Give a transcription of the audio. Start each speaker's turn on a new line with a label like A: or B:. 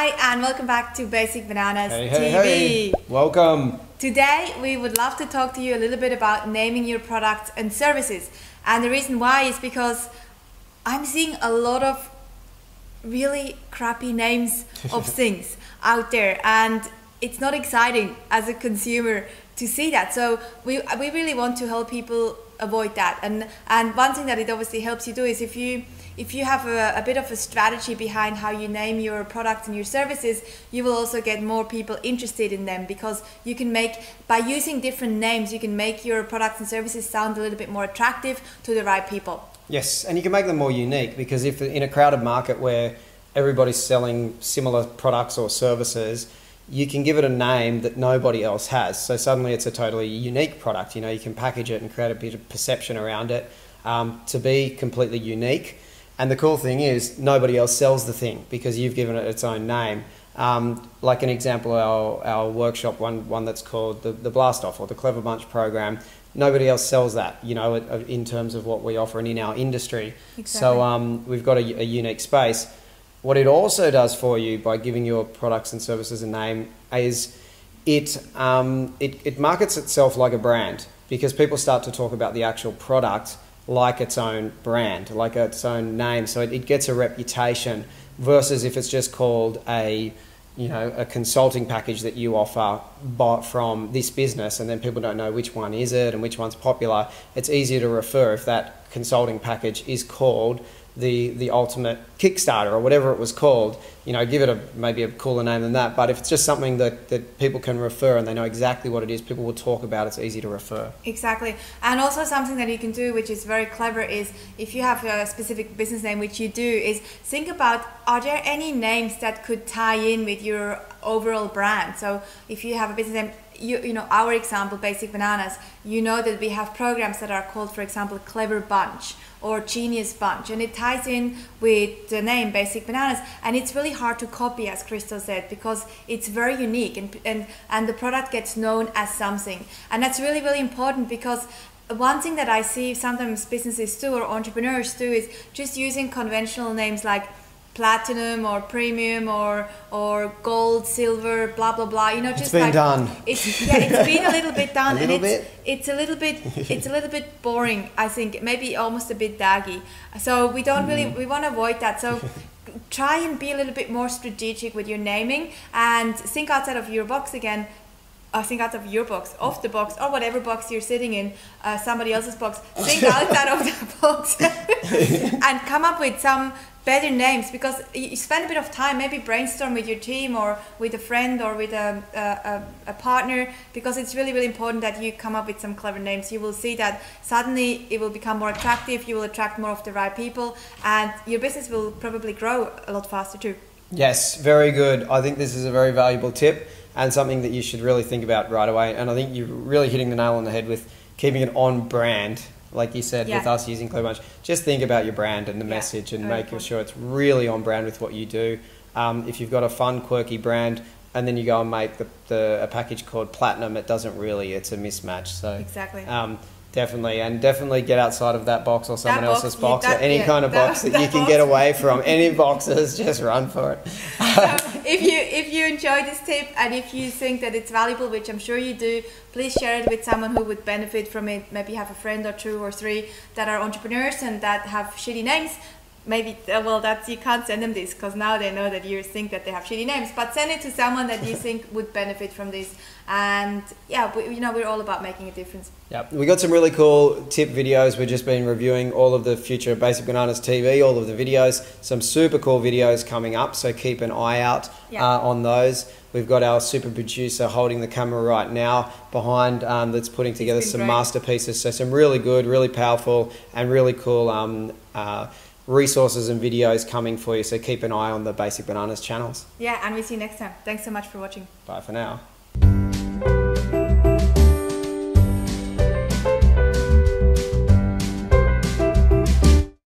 A: Hi and welcome back to Basic Bananas
B: Hey,
A: TV.
B: hey. Welcome.
A: Today we would love to talk to you a little bit about naming your products and services. And the reason why is because I'm seeing a lot of really crappy names of things out there, and it's not exciting as a consumer to see that. So we really want to help people avoid that. And one thing that it obviously helps you do is if you have a bit of a strategy behind how you name your products and your services, you will also get more people interested in them, because you can by using different names, you can make your products and services sound a little bit more attractive to the right people.
B: Yes, and you can make them more unique, because if in a crowded market where everybody's selling similar products or services, you can give it a name that nobody else has. So suddenly it's a totally unique product. You know, you can package it and create a bit of perception around it to be completely unique. And the cool thing is nobody else sells the thing because you've given it its own name. Like an example, our workshop, one that's called the Blast Off or the Clever Bunch program, nobody else sells that, you know, in terms of what we offer and in our industry.
A: Exactly.
B: So we've got a unique space. What it also does for you by giving your products and services a name is it markets itself like a brand, because people start to talk about the actual product like its own brand, like its own name. So it gets a reputation, versus if it's just called a consulting package that you offer from this business, and then people don't know which one is it and which one's popular. It's easier to refer if that consulting package is called the ultimate Kickstarter or whatever it was called. You know, give it maybe a cooler name than that. But if it's just something that people can refer and they know exactly what it is, people will talk about, it's easy to refer.
A: Exactly. And also something that you can do, which is very clever, is if you have a specific business name, which you do, is think about, are there any names that could tie in with your overall brand? So if you have a business name, you know, our example, Basic Bananas, you know that we have programs that are called, for example, Clever Bunch or Genius Bunch, and it ties in with the name Basic Bananas, and it's really hard to copy, as Christo said, because it's very unique, and the product gets known as something. And that's really, really important, because one thing that I see sometimes businesses do or entrepreneurs do is just using conventional names like platinum or premium or gold, silver, blah blah blah. You know, just
B: it's been done.
A: It's been a little bit done, it's a little bit boring. I think maybe almost a bit daggy. So we don't we want to avoid that. So try and be a little bit more strategic with your naming and think outside of your box again. Think out of your box, off the box, or whatever box you're sitting in, somebody else's box. Think outside of the box and come up with some better names, because you spend a bit of time, maybe brainstorm with your team or with a friend or with a partner, because it's really, really important that you come up with some clever names. You will see that suddenly it will become more attractive, you will attract more of the right people, and your business will probably grow a lot faster too.
B: Yes, very good. I think this is a very valuable tip and something that you should really think about right away. And I think you're really hitting the nail on the head with keeping it on brand. Like you said, with us using Clever Bunch, just think about your brand and the message and making sure it's really on brand with what you do. If you've got a fun, quirky brand and then you go and make a package called Platinum, it's a mismatch. So
A: exactly.
B: Definitely get outside of that box or someone else's box, or any kind of box that you can get away from. Any boxes, just run for it.
A: So if you enjoyed this tip and if you think that it's valuable, which I'm sure you do, please share it with someone who would benefit from it. Maybe have a friend or two or three that are entrepreneurs and that have shitty names. Maybe, you can't send them this because now they know that you think that they have shitty names, but send it to someone that you think would benefit from this. And yeah, we're all about making a difference.
B: Yep, we got some really cool tip videos. We've just been reviewing all of the future Basic Bananas TV, all of the videos, some super cool videos coming up, so keep an eye out on those. We've got our super producer holding the camera right now behind that's putting together some masterpieces, so some really good, really powerful and really cool resources and videos coming for you, so keep an eye on the Basic Bananas channels.
A: Yeah, and we'll see you next time. Thanks so much for watching.
B: Bye for now.